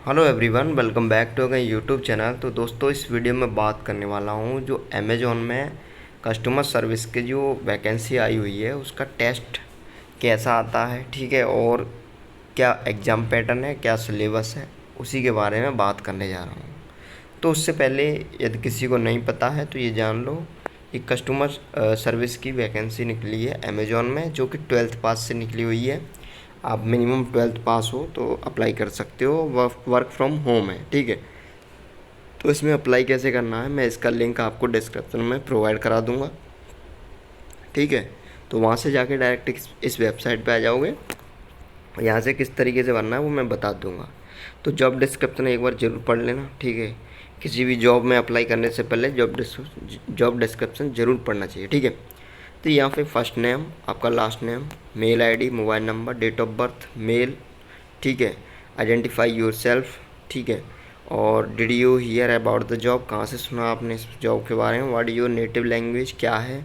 Hello everyone, welcome back to अगर YouTube channel. तो दोस्तों, इस वीडियो में बात करने वाला हूँ जो अमेज़ॉन में कस्टमर सर्विस के जो वैकेंसी आई हुई है उसका टेस्ट कैसा आता है, ठीक है, और क्या एग्ज़ाम पैटर्न है, क्या सिलेबस है, उसी के बारे में बात करने जा रहा हूँ। तो उससे पहले यदि किसी को नहीं पता है तो ये जान लो, एक कस्टमर सर्विस की वैकेंसी निकली है अमेज़ॉन में जो कि 12th पास से निकली हुई है। आप मिनिमम 12th पास हो तो अप्लाई कर सकते हो। वर्क फ्रॉम होम है, ठीक है। तो इसमें अप्लाई कैसे करना है, मैं इसका लिंक आपको डिस्क्रिप्शन में प्रोवाइड करा दूंगा, ठीक है। तो वहाँ से जाके डायरेक्ट इस वेबसाइट पे आ जाओगे। यहाँ से किस तरीके से भरना है वो मैं बता दूंगा। तो जॉब डिस्क्रिप्शन एक बार ज़रूर पढ़ लेना, ठीक है। किसी भी जॉब में अप्लाई करने से पहले जॉब डिस्क्रिप्शन ज़रूर पढ़ना चाहिए, ठीक है। तो यहाँ पे फर्स्ट नेम, आपका last name, mail ID, mobile number, date of birth, male, ठीक है। आइडेंटिफाई योर सेल्फ, ठीक है। और did you hear about the job, कहाँ से सुना आपने इस जॉब के बारे में। व्हाट योर नेटिव लैंग्वेज, क्या है,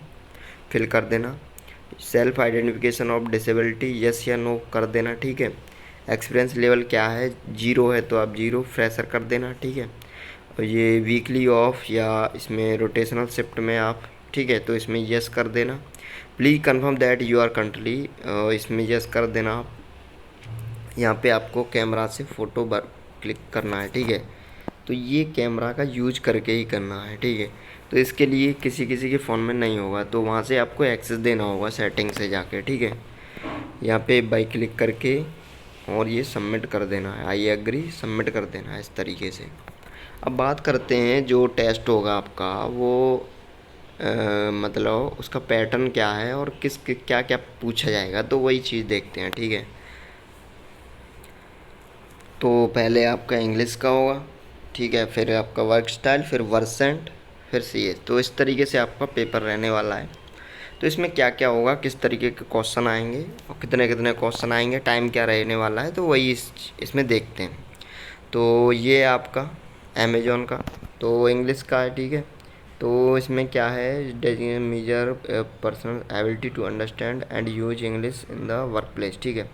फिल कर देना। Self identification of disability, yes या नो कर देना, ठीक है। एक्सपीरियंस लेवल क्या है, 0 है तो आप 0 फ्रेशर कर देना, ठीक है। और ये वीकली ऑफ या इसमें रोटेशनल शिफ्ट में आप, ठीक है, तो इसमें यस कर देना। Please confirm that you our country, इसमें यस कर देना आप। यहाँ पे आपको कैमरा से फ़ोटो क्लिक करना है, ठीक है। तो ये कैमरा का यूज करके ही करना है, ठीक है। तो इसके लिए किसी किसी के फ़ोन में नहीं होगा तो वहाँ से आपको एक्सेस देना होगा सेटिंग से जाके, ठीक है। यहाँ पे बाई क्लिक करके और ये सबमिट कर देना है, आई एग्री, सबमिट कर देना है इस तरीके से। अब बात करते हैं जो टेस्ट होगा आपका वो मतलब उसका पैटर्न क्या है और क्या क्या पूछा जाएगा, तो वही चीज़ देखते हैं, ठीक है। तो पहले आपका इंग्लिश का होगा, ठीक है, फिर आपका वर्क स्टाइल, फिर वर्सेंट, फिर सी। तो इस तरीके से आपका पेपर रहने वाला है। तो इसमें क्या क्या होगा, किस तरीके के क्वेश्चन आएंगे और कितने कितने क्वेश्चन आएंगे, टाइम क्या रहने वाला है, तो वही इसमें देखते हैं। तो ये आपका अमेज़ॉन का तो इंग्लिश का है, ठीक है। तो इसमें क्या है, major personal ability to understand and use English in the workplace, ठीक है।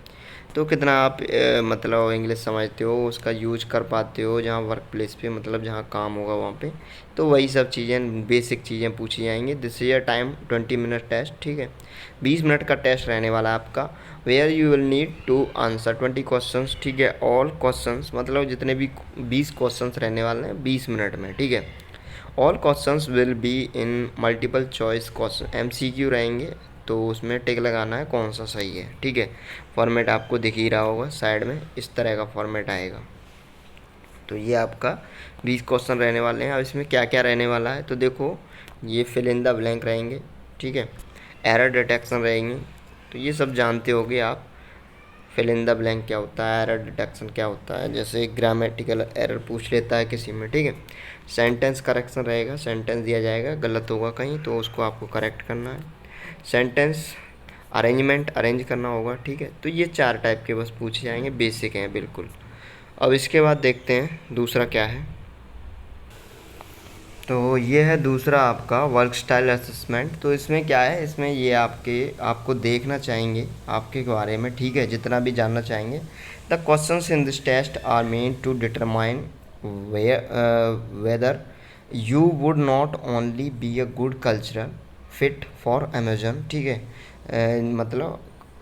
तो कितना आप मतलब इंग्लिश समझते हो, उसका यूज कर पाते हो जहाँ वर्क प्लेस पे, मतलब जहाँ काम होगा वहाँ पे। तो वही सब चीज़ें, बेसिक चीज़ें पूछी जाएंगी। This is a time 20 minute test, ठीक है। 20 मिनट का टेस्ट रहने वाला है आपका। Where you will need to answer 20 question, ठीक है। ऑल क्वेश्चन मतलब जितने भी 20 क्वेश्चन रहने वाले हैं 20 मिनट में, ठीक है। All questions will be in multiple choice question, MCQ रहेंगे। तो उसमें टिक लगाना है कौन सा सही है, ठीक है। फॉर्मेट आपको दिख ही रहा होगा साइड में, इस तरह का फॉर्मेट आएगा। तो ये आपका 20 क्वेश्चन रहने वाले हैं। अब इसमें क्या क्या रहने वाला है तो देखो, ये फिल इन द ब्लैंक रहेंगे, ठीक है। एरर डिटेक्शन रहेंगे, तो ये सब जानते होगे आप। फिल इन द ब्लैंक क्या होता है, एरर डिटेक्शन क्या होता है, जैसे ग्रामेटिकल एरर पूछ लेता है किसी में, ठीक है। सेंटेंस करेक्शन रहेगा, सेंटेंस दिया जाएगा गलत होगा कहीं तो उसको आपको करेक्ट करना है। सेंटेंस अरेंजमेंट अरेंज करना होगा, ठीक है। तो ये 4 टाइप के बस पूछे जाएंगे, बेसिक हैं बिल्कुल। अब इसके बाद देखते हैं दूसरा क्या है। तो ये है दूसरा आपका वर्क स्टाइल असेसमेंट। तो इसमें क्या है, इसमें ये आपको देखना चाहेंगे आपके बारे में, ठीक है, जितना भी जानना चाहेंगे। The questions in this test are meant to determine whether you would not only be a good cultural fit for Amazon, ठीक है। मतलब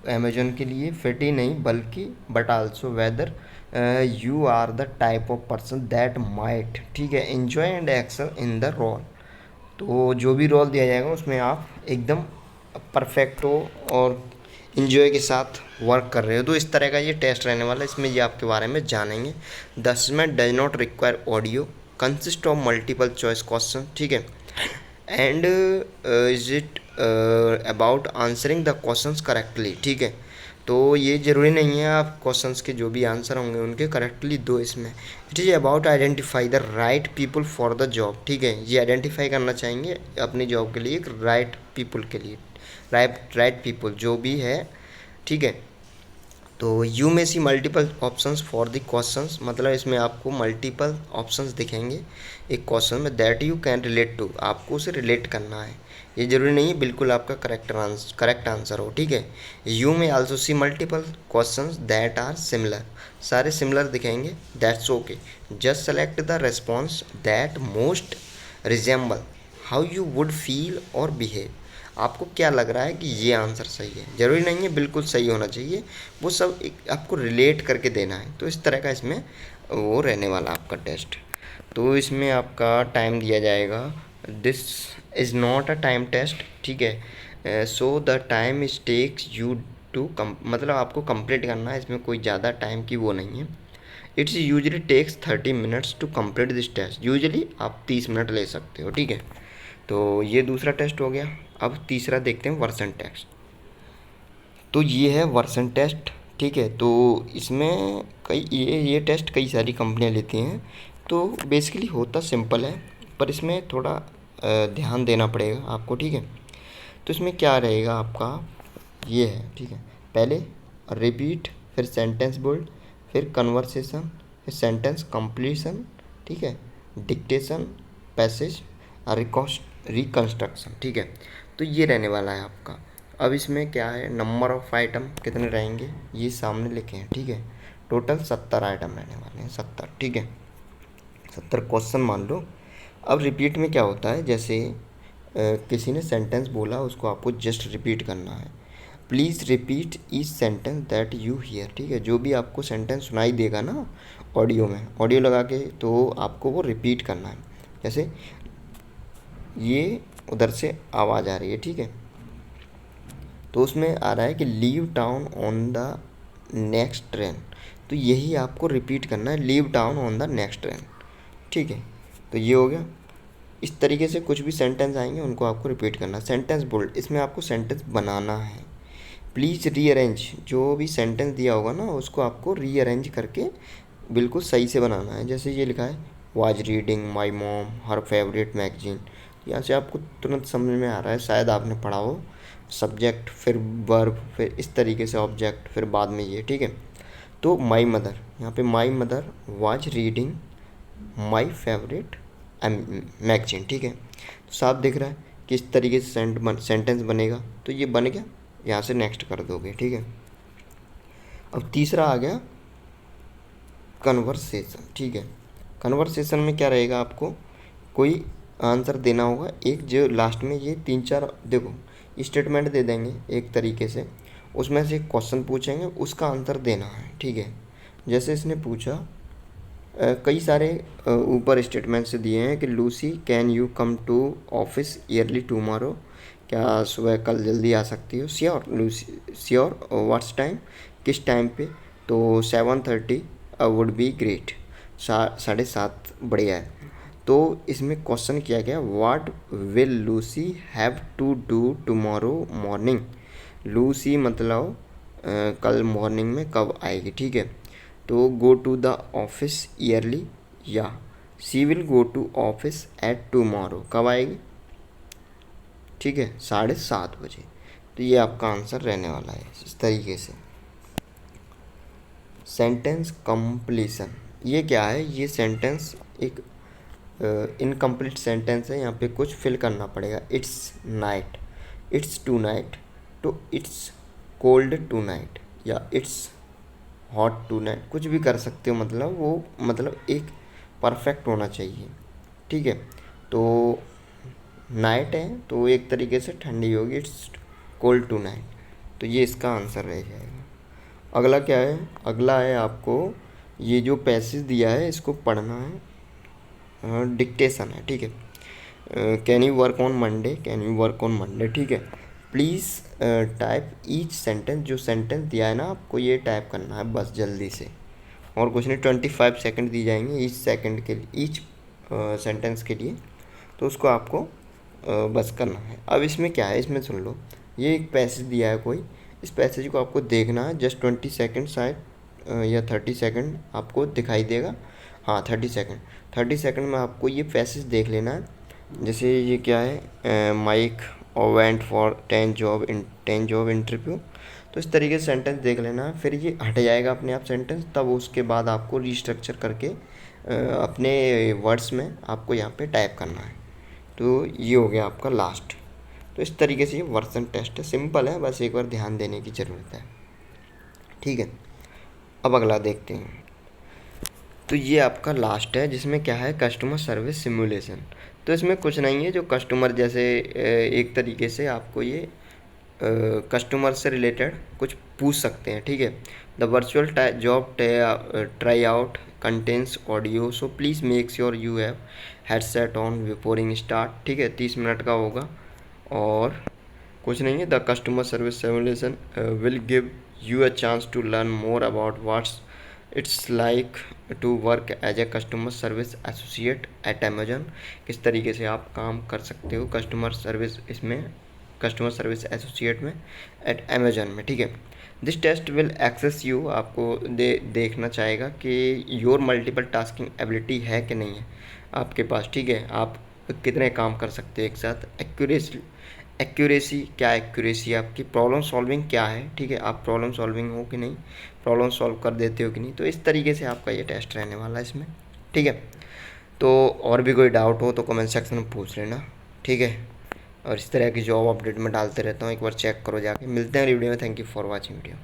अमेजन के लिए फिट ही नहीं बल्कि but also whether you are the type of person that might, ठीक है, enjoy and excel in the role. तो जो भी रोल दिया जाएगा उसमें आप एकदम परफेक्ट हो और इन्जॉय के साथ वर्क कर रहे हो। तो इस तरह का ये टेस्ट रहने वाला है, इसमें ये आपके बारे में जानेंगे। The assessment does not require audio, consist of multiple choice question, ठीक है। And is it about answering the questions correctly, ठीक है। तो ये ज़रूरी नहीं है आप क्वेश्चंस के जो भी आंसर होंगे उनके करेक्टली दो इसमें। It is about identify the right people for the job, ठीक है। ये आइडेंटिफाई करना चाहेंगे अपनी जॉब के लिए राइट पीपल के लिए, राइट पीपल जो भी है, ठीक है। तो you may see multiple options for the questions, मतलब इसमें आपको मल्टीपल ऑप्शंस दिखेंगे एक क्वेश्चन में, that you can relate to, आपको उसे रिलेट करना है। ये जरूरी नहीं है बिल्कुल आपका करेक्ट आंसर हो, ठीक है। You may also see multiple questions that are similar, सारे सिमिलर दिखेंगे, that's okay. Just select the response that most resemble how you would feel और बिहेव, आपको क्या लग रहा है कि ये आंसर सही है, ज़रूरी नहीं है बिल्कुल सही होना चाहिए, वो सब एक आपको रिलेट करके देना है। तो इस तरह का इसमें वो रहने वाला आपका टेस्ट। तो इसमें आपका टाइम दिया जाएगा, this is not a time test, ठीक है। So the time is takes you to मतलब आपको कंप्लीट करना है, इसमें कोई ज़्यादा टाइम की वो नहीं है। It's usually takes 30 minutes to complete this test, usually आप 30 मिनट ले सकते हो, ठीक है। तो ये दूसरा टेस्ट हो गया। अब तीसरा देखते हैं वर्सन टेस्ट। तो ये है वर्सन टेस्ट, ठीक है। तो इसमें कई ये टेस्ट कई सारी कंपनियां लेती हैं। तो बेसिकली होता सिंपल है, पर इसमें थोड़ा ध्यान देना पड़ेगा आपको, ठीक है। तो इसमें क्या रहेगा आपका, ये है, ठीक है। पहले रिपीट, फिर सेंटेंस बिल्ड, फिर कन्वर्सेशन, फिर सेंटेंस कंप्लीशन, ठीक है, डिक्टेशन, पैसेज, रिकंस्ट्रक्शन, ठीक है। तो ये रहने वाला है आपका। अब इसमें क्या है, नंबर ऑफ आइटम कितने रहेंगे ये सामने लिखे हैं, ठीक है। टोटल 70 आइटम रहने वाले हैं, 70, ठीक है, 70 क्वेश्चन मान लो। अब रिपीट में क्या होता है, जैसे किसी ने सेंटेंस बोला, उसको आपको जस्ट रिपीट करना है। Please repeat each sentence that you here, ठीक है। जो भी आपको सेंटेंस सुनाई देगा ना ऑडियो में, ऑडियो लगा के, तो आपको वो रिपीट करना है। जैसे ये उधर से आवाज़ आ रही है, ठीक है, तो उसमें आ रहा है कि leave town on the next train, तो यही आपको रिपीट करना है, leave town on the next train, ठीक है। तो ये हो गया। इस तरीके से कुछ भी सेंटेंस आएंगे उनको आपको रिपीट करना। सेंटेंस बोल्ड, इसमें आपको सेंटेंस बनाना है। प्लीज़ रीअरेंज, जो भी सेंटेंस दिया होगा ना उसको आपको रीअरेंज करके बिल्कुल सही से बनाना है। जैसे ये लिखा है, was reading my mom her favourite magazine, यहाँ से आपको तुरंत समझ में आ रहा है, शायद आपने पढ़ा हो, सब्जेक्ट, फिर वर्ब, फिर इस तरीके से ऑब्जेक्ट, फिर बाद में ये, ठीक है। तो माई मदर, यहाँ पे my mother was reading my favourite magazine, ठीक है। तो साफ दिख रहा है कि इस तरीके से सेंटेंस बनेगा। तो ये बन गया, यहाँ से नेक्स्ट कर दोगे, ठीक है। अब तीसरा आ गया कन्वर्सेशन, ठीक है। कन्वर्सेशन में क्या रहेगा, आपको कोई आंसर देना होगा एक, जो लास्ट में ये 3-4 देखो स्टेटमेंट दे देंगे एक तरीके से, उसमें से क्वेश्चन पूछेंगे, उसका आंसर देना है, ठीक है। जैसे इसने पूछा, कई सारे ऊपर स्टेटमेंट से दिए हैं कि Lucy can you come to office early tomorrow, क्या सुबह कल जल्दी आ सकती हो। Sure Lucy, sure, what's time, किस टाइम पे, तो 7:30 वुड बी ग्रेट, 7:30 बढ़िया है। तो इसमें क्वेश्चन किया गया, what will Lucy have to do tomorrow morning, Lucy मतलब कल मॉर्निंग में कब आएगी, ठीक है। तो go to the office early, या she will go to office at tomorrow, कब आएगी, ठीक है, 7:30 बजे। तो ये आपका आंसर रहने वाला है इस तरीके से। सेंटेंस कंप्लीशन, ये क्या है, ये सेंटेंस एक इनकम्प्लीट सेंटेंस है, यहाँ पे कुछ फिल करना पड़ेगा। It's night, it's tonight, तो इट्स कोल्ड टू नाइट, या इट्स हॉट टू नाइट, कुछ भी कर सकते हो, मतलब वो मतलब एक परफेक्ट होना चाहिए, ठीक है। तो नाइट है तो एक तरीके से ठंडी होगी, इट्स कोल्ड टू नाइट, तो ये इसका आंसर रह जाएगा। अगला क्या है, अगला है आपको ये जो पैसेज दिया है इसको पढ़ना है, डिक्टेशन है, ठीक है। Can you work on Monday, can you work on Monday, ठीक है। प्लीज़ टाइप ईच सेंटेंस, जो सेंटेंस दिया है ना आपको ये टाइप करना है बस जल्दी से, और कुछ नहीं। 25 सेकंड दी जाएंगे ईच सेकंड के लिए, ईच सेंटेंस के लिए, तो उसको आपको बस करना है। अब इसमें क्या है, इसमें सुन लो, ये एक पैसेज दिया है कोई, इस पैसेज को आपको देखना है, जस्ट 20 सेकंड शायद या 30 सेकंड आपको दिखाई देगा, हाँ 30 सेकंड में आपको ये पैसेज देख लेना है। जैसे ये क्या है, Mike went for 10 job interview, तो इस तरीके से सेंटेंस देख लेना, फिर ये हट जाएगा अपने आप सेंटेंस। तब उसके बाद आपको रीस्ट्रक्चर करके अपने वर्ड्स में आपको यहाँ पे टाइप करना है। तो ये हो गया आपका लास्ट। तो इस तरीके से ये वर्सन टेस्ट है, सिंपल है, बस एक बार ध्यान देने की ज़रूरत है। ठीक है, अब अगला देखते हैं। तो ये आपका लास्ट है, जिसमें क्या है, कस्टमर सर्विस सिमुलेशन। तो इसमें कुछ नहीं है, जो कस्टमर जैसे एक तरीके से आपको ये कस्टमर से रिलेटेड कुछ पूछ सकते हैं। ठीक है, the virtual job try out contains audio, so please make sure you have headset on before start. ठीक है, 30 मिनट का होगा और कुछ नहीं है। The customer service simulation will give you a chance to learn more about what's it's like to work as a customer service associate at Amazon. किस तरीके से आप काम कर सकते हो कस्टमर सर्विस इसमें, कस्टमर सर्विस एसोसिएट में एट अमेजन में। ठीक है, this test will assess you, आपको देखना चाहेगा कि योर मल्टीपल टास्किंग एबिलिटी है कि नहीं है आपके पास। ठीक है, आप कितने काम कर सकते हो एक साथ। एक्यूरेसी क्या है, एक्यूरेसी आपकी प्रॉब्लम सॉल्विंग क्या है। ठीक है, आप प्रॉब्लम सॉल्विंग हो कि नहीं, प्रॉब्लम सॉल्व कर देते हो कि नहीं। तो इस तरीके से आपका ये टेस्ट रहने वाला है इसमें। ठीक है, तो और भी कोई डाउट हो तो कमेंट सेक्शन में पूछ लेना। ठीक है, और इस तरह की जॉब अपडेट मैं डालते रहता हूँ, एक बार चेक करो जाके। मिलते हैं वीडियो में, thank you for watching video.